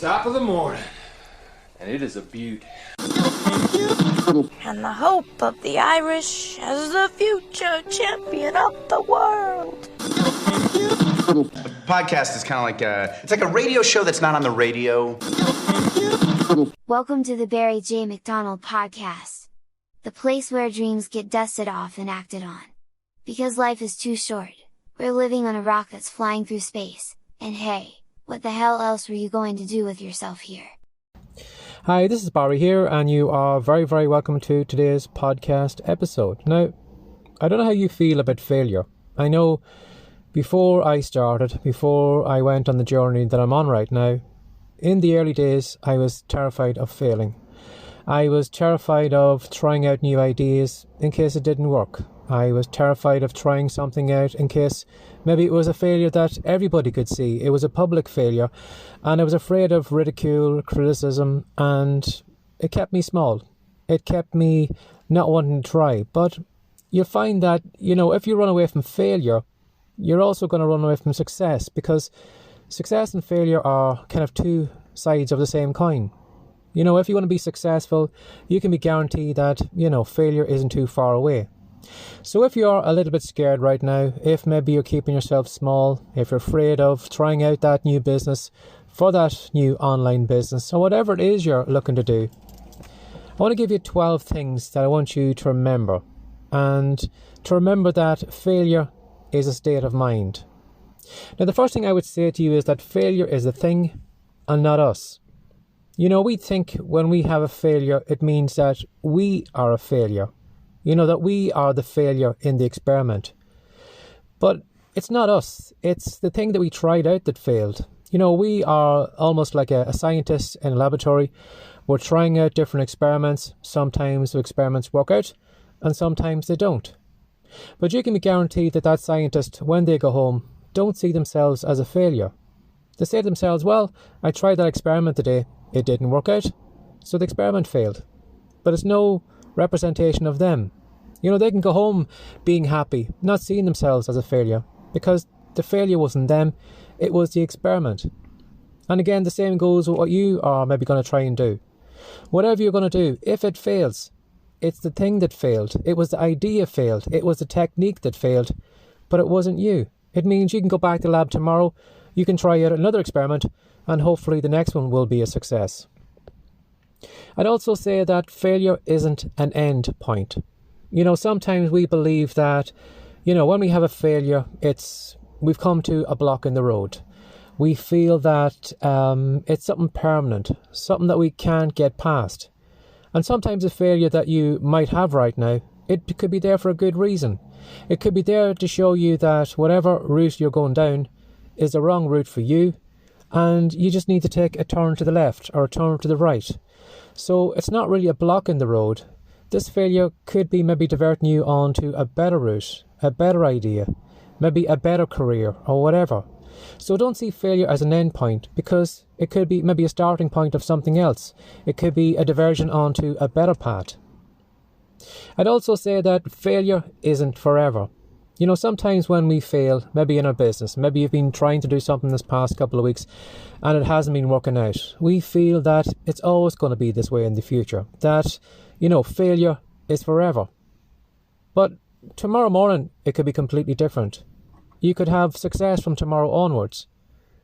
top of the morning, and it is a beaut. And the hope of the Irish as the future champion of the world. A podcast is kind of like it's like a radio show that's not on the radio. Welcome to the Barry J. McDonald podcast. The place where dreams get dusted off and acted on. Because life is too short. We're living on a rock that's flying through space, and hey, what the hell else were you going to do with yourself here? Hi, this is Barry here, and you are very, very welcome to today's podcast episode. Now, I don't know how you feel about failure. I know before I went on the journey that I'm on right now, in the early days, I was terrified of failing. I was terrified of trying out new ideas in case it didn't work. I was terrified of trying something out in case maybe it was a failure that everybody could see. It was a public failure, and I was afraid of ridicule, criticism, and it kept me small. It kept me not wanting to try. But you'll find that, if you run away from failure, you're also going to run away from success, because success and failure are kind of two sides of the same coin. If you want to be successful, you can be guaranteed that, failure isn't too far away. So if you're a little bit scared right now, if maybe you're keeping yourself small, if you're afraid of trying out that new business for that new online business, or whatever it is you're looking to do, I want to give you 12 things that I want you to remember. And to remember that failure is a state of mind. Now, the first thing I would say to you is that failure is a thing and not us. We think when we have a failure, it means that we are a failure. That we are the failure in the experiment. But it's not us. It's the thing that we tried out that failed. We are almost like a scientist in a laboratory. We're trying out different experiments. Sometimes the experiments work out, and sometimes they don't. But you can be guaranteed that scientist, when they go home, don't see themselves as a failure. They say to themselves, well, I tried that experiment today. It didn't work out, so the experiment failed. But it's no representation of them. They can go home being happy, not seeing themselves as a failure, because the failure wasn't them, it was the experiment. And again, the same goes with what you are maybe going to try and do. Whatever you're going to do, if it fails, it's the thing that failed. It was the idea failed. It was the technique that failed, but it wasn't you. It means you can go back to the lab tomorrow, you can try out another experiment, and hopefully the next one will be a success. I'd also say that failure isn't an end point. Sometimes we believe that, when we have a failure, we've come to a block in the road. We feel that it's something permanent, something that we can't get past. And sometimes a failure that you might have right now, it could be there for a good reason. It could be there to show you that whatever route you're going down is the wrong route for you, and you just need to take a turn to the left or a turn to the right. So it's not really a block in the road. This failure could be maybe diverting you onto a better route, a better idea, maybe a better career or whatever. So don't see failure as an end point, because it could be maybe a starting point of something else. It could be a diversion onto a better path. I'd also say that failure isn't forever. Sometimes when we fail, maybe in our business, maybe you've been trying to do something this past couple of weeks and it hasn't been working out. We feel that it's always going to be this way in the future. That, failure is forever. But tomorrow morning, it could be completely different. You could have success from tomorrow onwards.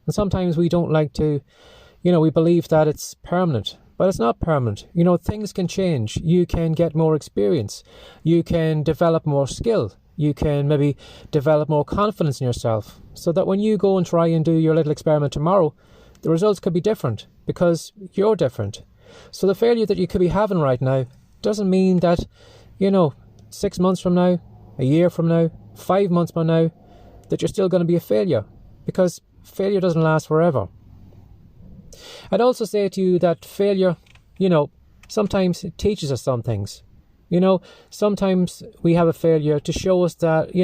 And sometimes we don't like to, we believe that it's permanent. But it's not permanent. Things can change. You can get more experience. You can develop more skill. You can maybe develop more confidence in yourself, so that when you go and try and do your little experiment tomorrow, the results could be different because you're different. So the failure that you could be having right now doesn't mean that, 6 months from now, a year from now, 5 months from now, that you're still going to be a failure, because failure doesn't last forever. I'd also say to you that failure, sometimes it teaches us some things. Sometimes we have a failure to show us that,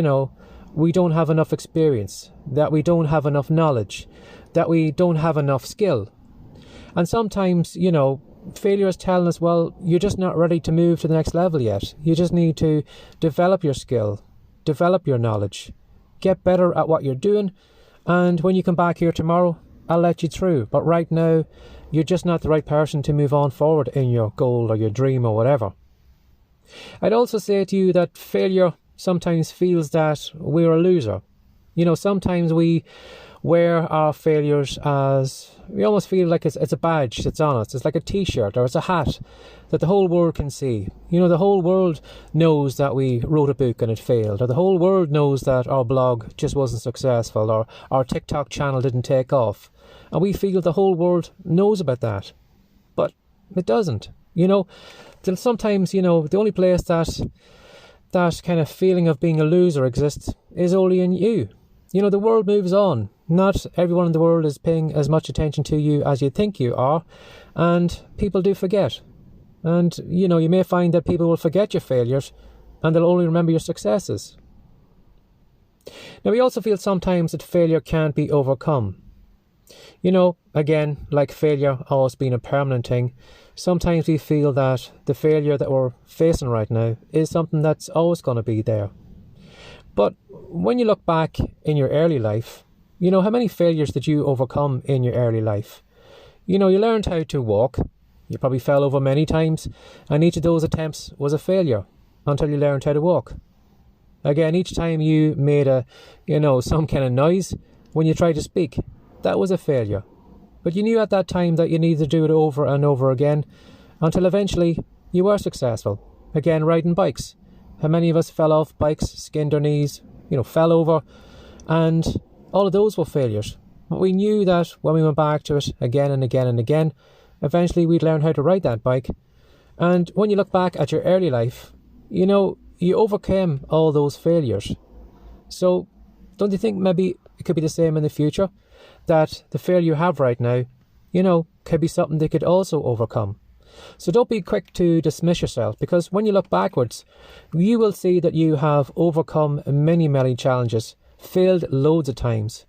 we don't have enough experience, that we don't have enough knowledge, that we don't have enough skill. And sometimes, failure is telling us, well, you're just not ready to move to the next level yet. You just need to develop your skill, develop your knowledge, get better at what you're doing, and when you come back here tomorrow, I'll let you through. But right now, you're just not the right person to move on forward in your goal or your dream or whatever. I'd also say to you that failure sometimes feels that we're a loser. Sometimes we wear our failures as, we almost feel like it's a badge that's on us. It's like a t-shirt or it's a hat that the whole world can see. The whole world knows that we wrote a book and it failed, or the whole world knows that our blog just wasn't successful, or our TikTok channel didn't take off. And we feel the whole world knows about that. But it doesn't. Sometimes, the only place that kind of feeling of being a loser exists is only in you. The world moves on. Not everyone in the world is paying as much attention to you as you think you are, and people do forget. And, you may find that people will forget your failures and they'll only remember your successes. Now, we also feel sometimes that failure can't be overcome. Again, like failure always being a permanent thing, sometimes we feel that the failure that we're facing right now is something that's always going to be there. But when you look back in your early life, how many failures did you overcome in your early life? You learned how to walk. You probably fell over many times, and each of those attempts was a failure until you learned how to walk. Again, each time you made some kind of noise when you tried to speak, that was a failure. But you knew at that time that you needed to do it over and over again until eventually you were successful. Again, riding bikes. How many of us fell off bikes, skinned our knees, fell over, and all of those were failures. But we knew that when we went back to it again and again and again, eventually we'd learn how to ride that bike. And when you look back at your early life, you overcame all those failures. So don't you think maybe it could be the same in the future? That the failure you have right now, could be something they could also overcome. So don't be quick to dismiss yourself, because when you look backwards, you will see that you have overcome many, many challenges, failed loads of times,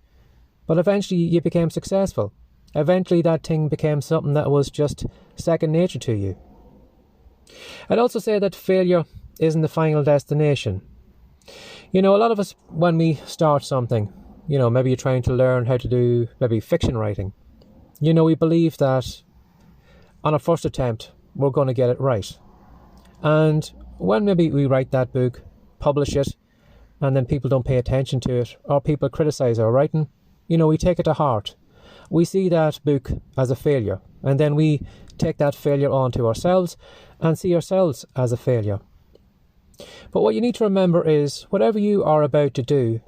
but eventually you became successful. Eventually that thing became something that was just second nature to you. I'd also say that failure isn't the final destination. A lot of us, when we start something, maybe you're trying to learn how to do maybe fiction writing, we believe that on our first attempt we're going to get it right. And when maybe we write that book, publish it, and then people don't pay attention to it, or people criticize our writing, we take it to heart. We see that book as a failure, and then we take that failure onto ourselves and see ourselves as a failure. But what you need to remember is, whatever you are about to do,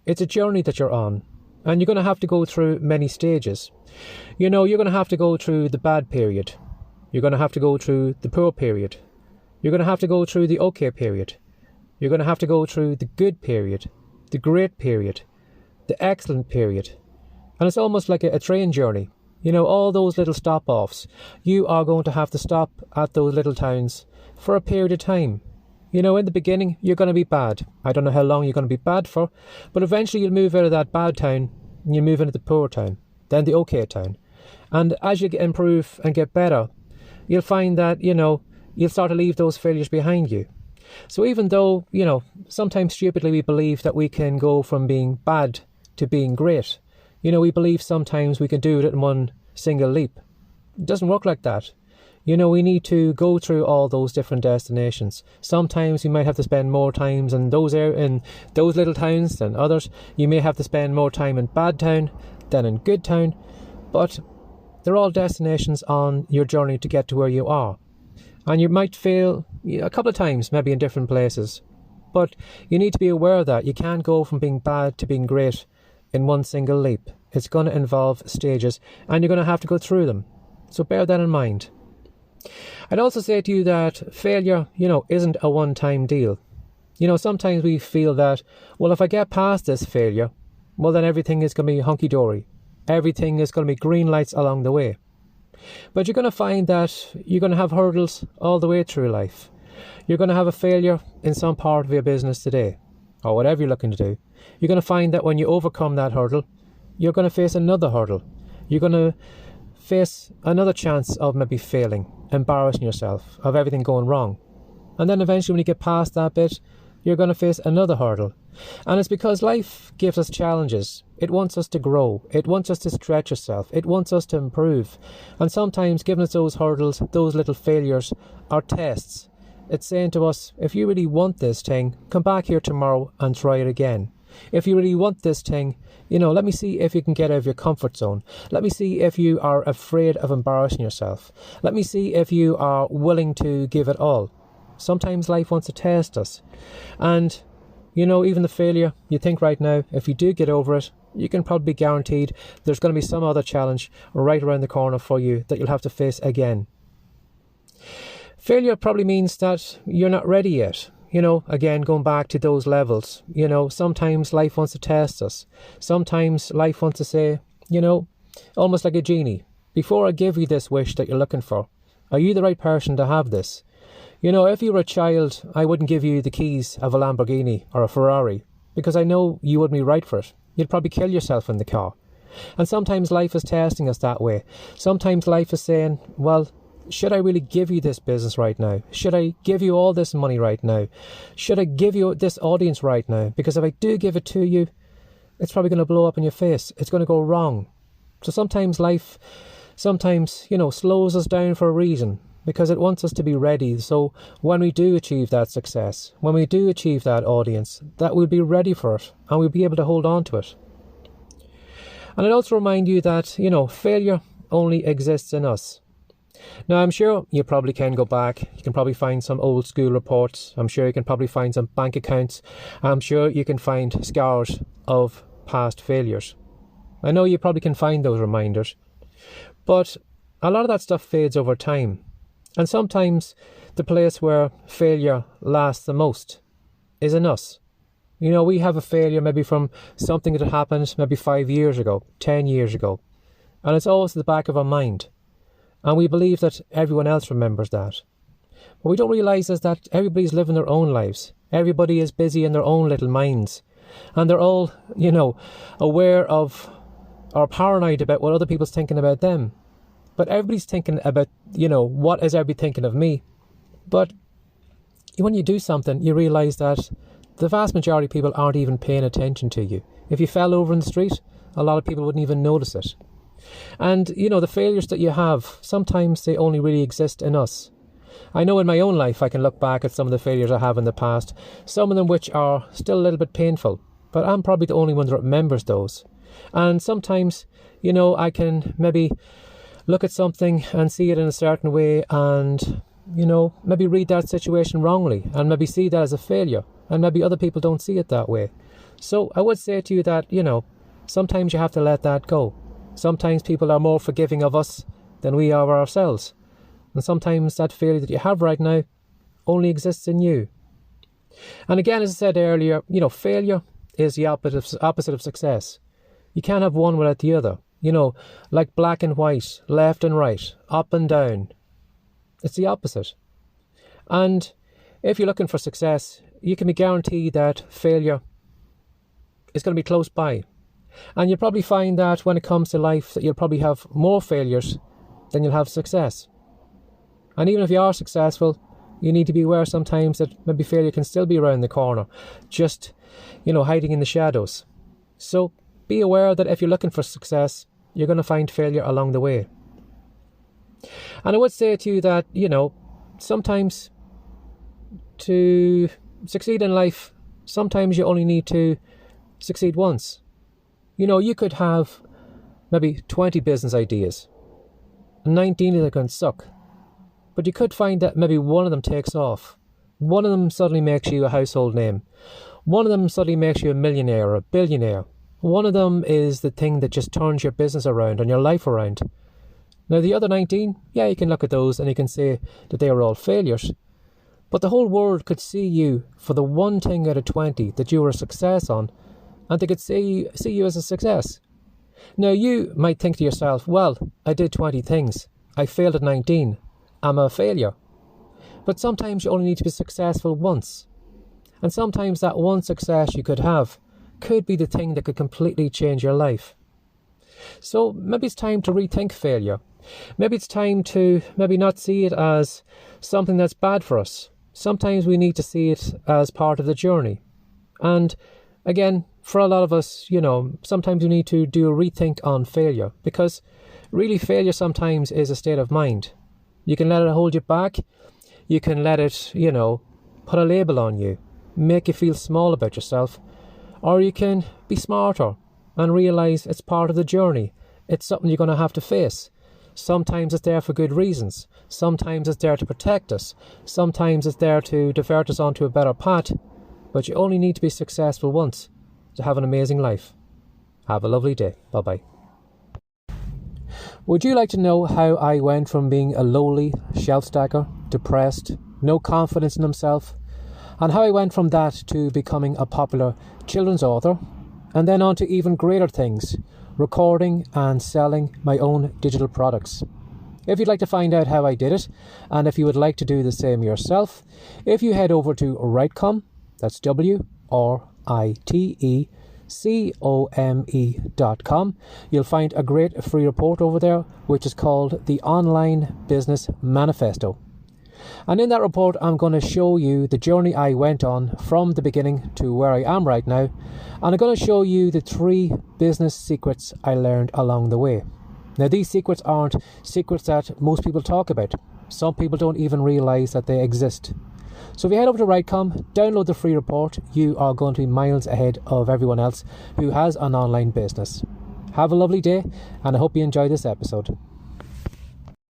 it's a journey that you're on, and you're going to have to go through many stages. You're going to have to go through the bad period. You're going to have to go through the poor period. You're going to have to go through the okay period. You're going to have to go through the good period, the great period, the excellent period. And it's almost like a train journey. All those little stop-offs. You are going to have to stop at those little towns for a period of time. In the beginning, you're going to be bad. I don't know how long you're going to be bad for, but eventually you'll move out of that bad town and you'll move into the poor town, then the okay town. And as you improve and get better, you'll find that, you'll start to leave those failures behind you. So even though, sometimes stupidly we believe that we can go from being bad to being great, we believe sometimes we can do it in one single leap. It doesn't work like that. We need to go through all those different destinations. Sometimes you might have to spend more time in those little towns than others. You may have to spend more time in bad town than in good town. But they're all destinations on your journey to get to where you are. And you might fail a couple of times, maybe in different places. But you need to be aware of that. You can't go from being bad to being great in one single leap. It's going to involve stages, and you're going to have to go through them. So bear that in mind. I'd also say to you that failure, isn't a one-time deal. Sometimes we feel that, well, if I get past this failure, well, then everything is going to be hunky-dory. Everything is going to be green lights along the way. But you're going to find that you're going to have hurdles all the way through life. You're going to have a failure in some part of your business today, or whatever you're looking to do. You're going to find that when you overcome that hurdle, you're going to face another hurdle. You're going to face another chance of maybe failing, embarrassing yourself, of everything going wrong. And then eventually when you get past that bit, you're going to face another hurdle. And it's because life gives us challenges. It wants us to grow. It wants us to stretch ourselves. It wants us to improve. And sometimes giving us those hurdles, those little failures, are tests. It's saying to us, if you really want this thing, come back here tomorrow and try it again. If you really want this thing, let me see if you can get out of your comfort zone. Let me see if you are afraid of embarrassing yourself. Let me see if you are willing to give it all. Sometimes life wants to test us. And, even the failure, you think right now, if you do get over it, you can probably be guaranteed there's going to be some other challenge right around the corner for you that you'll have to face again. Failure probably means that you're not ready yet. Again, going back to those levels, sometimes life wants to test us. Sometimes life wants to say, almost like a genie, before I give you this wish that you're looking for, are you the right person to have this? If you were a child, I wouldn't give you the keys of a Lamborghini or a Ferrari because I know you wouldn't be right for it. You'd probably kill yourself in the car. And sometimes life is testing us that way. Sometimes life is saying, well, should I really give you this business right now? Should I give you all this money right now? Should I give you this audience right now? Because if I do give it to you, it's probably going to blow up in your face. It's going to go wrong. So sometimes life, slows us down for a reason, because it wants us to be ready. So when we do achieve that success, when we do achieve that audience, that we'll be ready for it and we'll be able to hold on to it. And I'd also remind you that, failure only exists in us. Now, I'm sure you probably can go back. You can probably find some old school reports. I'm sure you can probably find some bank accounts. I'm sure you can find scars of past failures. I know you probably can find those reminders. But a lot of that stuff fades over time. And sometimes the place where failure lasts the most is in us. We have a failure maybe from something that happened maybe 5 years ago, 10 years ago. And it's always at the back of our mind. And we believe that everyone else remembers that. What we don't realise is that everybody's living their own lives. Everybody is busy in their own little minds. And they're all, aware of or paranoid about what other people's thinking about them. But everybody's thinking about, what is everybody thinking of me? But when you do something, you realise that the vast majority of people aren't even paying attention to you. If you fell over in the street, a lot of people wouldn't even notice it. And, the failures that you have, sometimes they only really exist in us. I know in my own life I can look back at some of the failures I have in the past, some of them which are still a little bit painful, but I'm probably the only one that remembers those. And sometimes, I can maybe look at something and see it in a certain way and, maybe read that situation wrongly and maybe see that as a failure, and maybe other people don't see it that way. So I would say to you that, sometimes you have to let that go. Sometimes people are more forgiving of us than we are ourselves. And sometimes that failure that you have right now only exists in you. And again, as I said earlier, failure is the opposite of success. You can't have one without the other. Like black and white, left and right, up and down. It's the opposite. And if you're looking for success, you can be guaranteed that failure is going to be close by. And you'll probably find that when it comes to life that you'll probably have more failures than you'll have success. And even if you are successful, you need to be aware sometimes that maybe failure can still be around the corner, just, hiding in the shadows. So be aware that if you're looking for success, you're going to find failure along the way. And I would say to you that, sometimes to succeed in life, sometimes you only need to succeed once. You could have maybe 20 business ideas, and 19 of them can suck. But you could find that maybe one of them takes off. One of them suddenly makes you a household name. One of them suddenly makes you a millionaire or a billionaire. One of them is the thing that just turns your business around and your life around. Now the other 19, yeah, you can look at those and you can say that they are all failures. But the whole world could see you for the one thing out of 20 that you were a success on, and they could see you as a success. Now you might think to yourself, well, I did 20 things. I failed at 19. I'm a failure. But sometimes you only need to be successful once. And sometimes that one success you could have could be the thing that could completely change your life. So maybe it's time to rethink failure. Maybe it's time to maybe not see it as something that's bad for us. Sometimes we need to see it as part of the journey. And again, for a lot of us, sometimes we need to do a rethink on failure, because really failure sometimes is a state of mind. You can let it hold you back. You can let it, put a label on you, make you feel small about yourself. Or you can be smarter and realise it's part of the journey. It's something you're going to have to face. Sometimes it's there for good reasons. Sometimes it's there to protect us. Sometimes it's there to divert us onto a better path. But you only need to be successful once to have an amazing life. Have a lovely day. Bye-bye. Would you like to know how I went from being a lowly shelf stacker, depressed, no confidence in himself, and how I went from that to becoming a popular children's author, and then on to even greater things, recording and selling my own digital products? If you'd like to find out how I did it, and if you would like to do the same yourself, if you head over to Writecom, that's WRITECOME.com, you'll find a great free report over there, which is called the Online Business Manifesto. And in that report, I'm going to show you the journey I went on from the beginning to where I am right now. And I'm going to show you the 3 business secrets I learned along the way. Now, these secrets aren't secrets that most people talk about. Some people don't even realise that they exist. So if you head over to Writecom, download the free report, you are going to be miles ahead of everyone else who has an online business. Have a lovely day, and I hope you enjoy this episode.